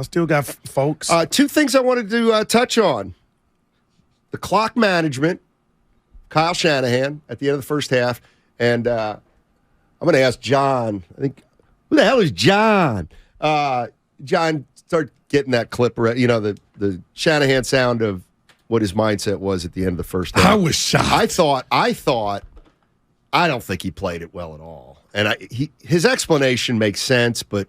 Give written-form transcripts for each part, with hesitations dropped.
I still got folks. Two things I wanted to touch on. The clock management, Kyle Shanahan at the end of the first half. And I'm going to ask John, I think, who the hell is John? John, start getting that clip, the Shanahan sound of what his mindset was at the end of the first half. I was shocked. I thought, I don't think he played it well at all. And his explanation makes sense, but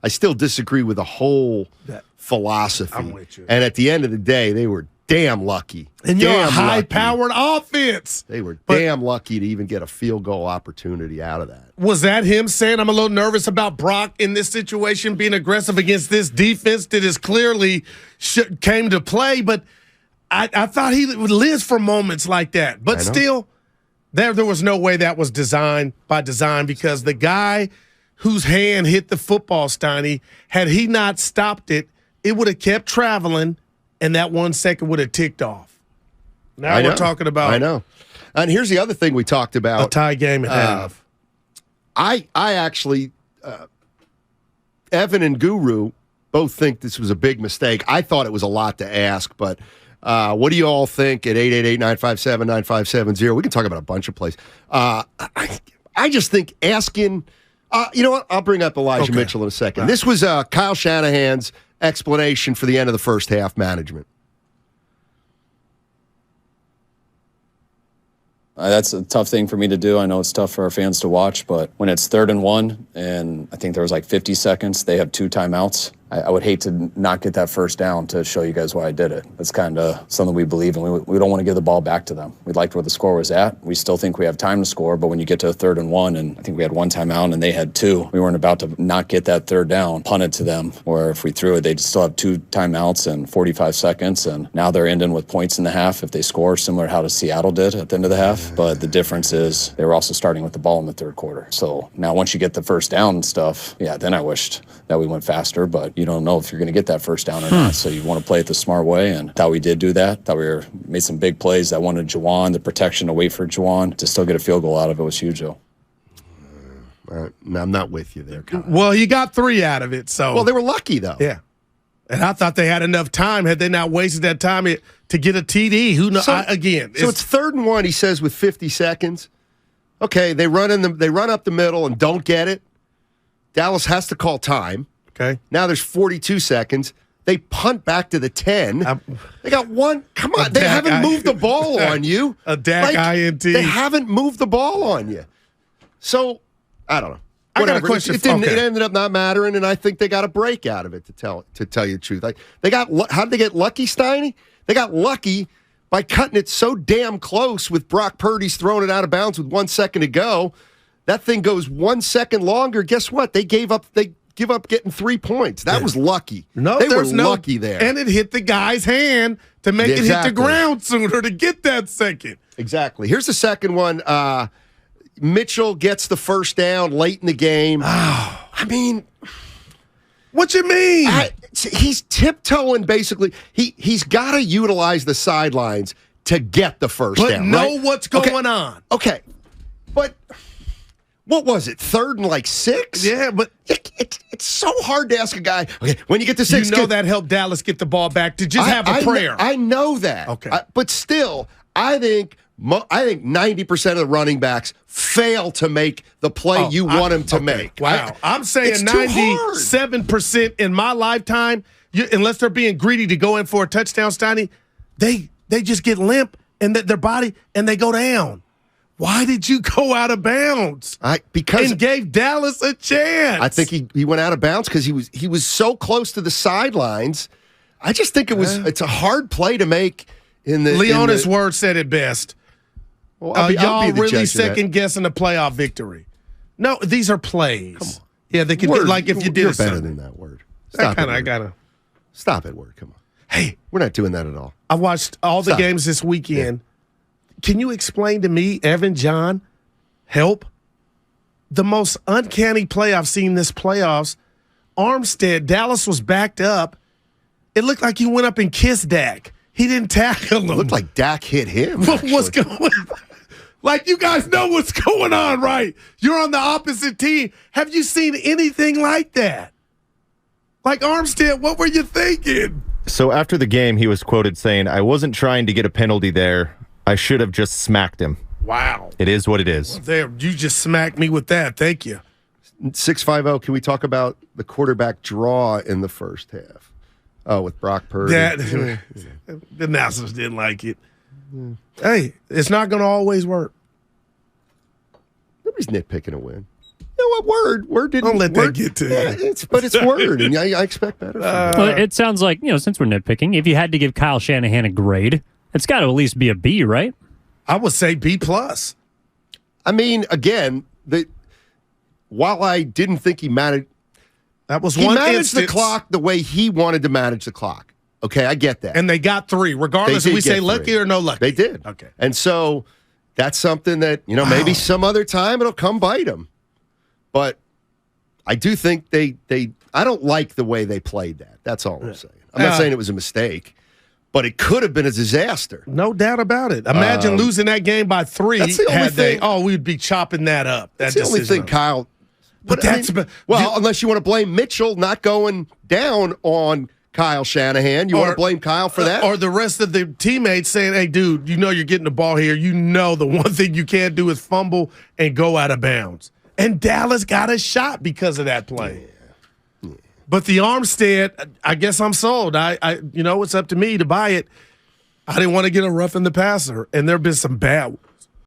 I still disagree with the whole philosophy. I'm with you. And at the end of the day, they were damn lucky. And you're a high-powered offense. They were damn lucky to even get a field goal opportunity out of that. Was that him saying, I'm a little nervous about Brock in this situation, being aggressive against this defense that is clearly came to play? But I thought he lives for moments like that. But still, there was no way that was by design because the guy whose hand hit the football, Steiny, had he not stopped it, it would have kept traveling, and that 1 second would have ticked off. Now we're talking about. I know. And here's the other thing we talked about. A tie game at half. I actually, Evan and Guru both think this was a big mistake. I thought it was a lot to ask, but what do you all think at 888-957-9570? We can talk about a bunch of plays. I just think asking, you know what? I'll bring up Elijah Mitchell in a second. Right. This was Kyle Shanahan's explanation for the end of the first half management. That's a tough thing for me to do. I know it's tough for our fans to watch, but when it's 3rd and 1, and I think there was like 50 seconds, they have 2 timeouts. I would hate to not get that first down to show you guys why I did it. That's kind of something we believe in. We don't want to give the ball back to them. We liked where the score was at. We still think we have time to score, but when you get to a 3rd and 1, and I think we had 1 timeout and they had 2, we weren't about to not get that 3rd down, punt it to them, where if we threw it, they'd still have 2 timeouts and 45 seconds, and now they're ending with points in the half if they score, similar to how Seattle did at the end of the half. But the difference is they were also starting with the ball in the 3rd quarter. So now once you get the first down and stuff, then I wished that we went faster, but you don't know if you're going to get that first down or not. So you want to play it the smart way, and thought we did do that. Thought we made some big plays. I wanted Juwan, the protection to wait for Juwan. To still get a field goal out of it was huge, though. I'm not with you there, Kyle. Well, you got 3 out of it. So well, they were lucky, though. Yeah. And I thought they had enough time. Had they not wasted that time to get a TD, who knows? So it's 3rd and 1, he says, with 50 seconds. Okay, they run up the middle and don't get it. Dallas has to call time. Okay. Now there's 42 seconds. They punt back to the 10. They got 1. Come on. They haven't moved the ball on you. A DAC INT. They haven't moved the ball on you. So, I don't know. Whatever. I got a question. It ended up not mattering, and I think they got a break out of it, to tell you the truth. How did they get lucky, Steiny? They got lucky by cutting it so damn close with Brock Purdy's throwing it out of bounds with 1 second to go. That thing goes 1 second longer. Guess what? They give up getting 3 points. That was lucky. No, they were lucky there. And it hit the guy's hand to make it hit the ground sooner to get that second. Exactly. Here's the second one. Mitchell gets the first down late in the game. Oh. I mean, what you mean? He's tiptoeing, basically. He's got to utilize the sidelines to get the first down. Know what's going on. Okay. But what was it, 3rd and 6? Yeah, but it's so hard to ask a guy, okay, when you get to 6. You know that helped Dallas get the ball back to just have a prayer. I know that. Okay. But still, I think 90% of the running backs fail to make the play you want them to make. Wow. I'm saying 97% in my lifetime, unless they're being greedy to go in for a touchdown, Steiny, they just get limp and their body and they go down. Why did you go out of bounds? Because and gave Dallas a chance. I think he went out of bounds because he was so close to the sidelines. I just think it's a hard play to make. Leonis Word said it best. Well, y'all really second guessing a playoff victory. No, these are plays. Come on. Yeah, they can do if you did you're better than that Word. Stop it, Word. Come on. Hey, we're not doing that at all. I watched all the games this weekend. Yeah. Can you explain to me, Evan, John, help? The most uncanny play I've seen this playoffs, Armstead, Dallas was backed up. It looked like he went up and kissed Dak. He didn't tackle him. It looked like Dak hit him. What's going on? Like, you guys know what's going on, right? You're on the opposite team. Have you seen anything like that? Like, Armstead, what were you thinking? So after the game, he was quoted saying, "I wasn't trying to get a penalty there. I should have just smacked him." Wow. It is what it is. There, you just smacked me with that. Thank you. 650, can we talk about the quarterback draw in the first half? Oh, with Brock Purdy. The announcers didn't like it. Hey, it's not going to always work. Nobody's nitpicking a win. You know what? Word didn't. Don't let that get to you. But it's word, and I expect better. Well, it sounds like, since we're nitpicking, if you had to give Kyle Shanahan a grade, it's got to at least be a B, right? I would say B+. I mean, again, while I didn't think he managed, He managed the clock the way he wanted to manage the clock. Okay, I get that. And they got 3, regardless if we say lucky or no lucky. They did. Okay. And so that's something that, maybe some other time it'll come bite them. But I do think I don't like the way they played that. That's all I'm saying. I'm not saying it was a mistake, but it could have been a disaster. No doubt about it. Imagine losing that game by 3. That's the only thing. We'd be chopping that up. That's the only thing, Kyle. But unless you want to blame Mitchell not going down on Kyle Shanahan, you want to blame Kyle for that? Or the rest of the teammates saying, hey, dude, you're getting the ball here. The one thing you can't do is fumble and go out of bounds. And Dallas got a shot because of that play. Yeah. But the Armstead, I guess I'm sold. It's up to me to buy it. I didn't want to get a roughing the passer, and there have been some bad